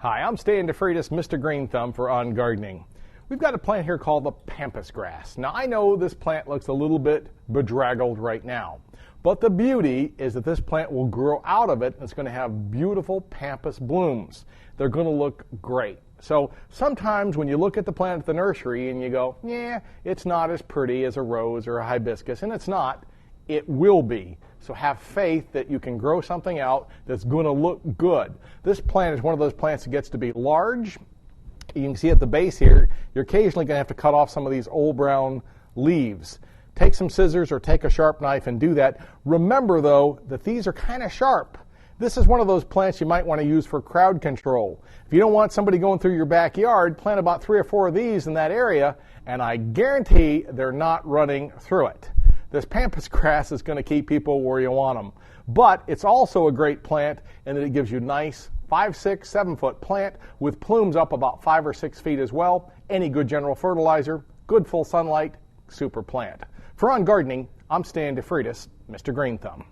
Hi, I'm Stan DeFreitas, Mr. Green Thumb for On Gardening. We've got a plant here called the Pampas Grass. Now I know this plant looks a little bit bedraggled right now, but the beauty is that this plant will grow out of it and it's going to have beautiful pampas blooms. They're going to look great. So sometimes when you look at the plant at the nursery and you go, yeah, it's not as pretty as a rose or a hibiscus, and it's not, it will be. So have faith that you can grow something out that's going to look good. This plant is one of those plants that gets to be large. You can see at the base here, you're occasionally going to have to cut off some of these old brown leaves. Take some scissors or take a sharp knife and do that. Remember, though, that these are kind of sharp. This is one of those plants you might want to use for crowd control. If you don't want somebody going through your backyard, plant about 3 or 4 of these in that area, and I guarantee they're not running through it. This pampas grass is going to keep people where you want them. But it's also a great plant in that it gives you nice 5, 6, 7 foot plant with plumes up about 5 or 6 feet as well. Any good general fertilizer, good full sunlight, super plant. For On Gardening, I'm Stan DeFreitas, Mr. Green Thumb.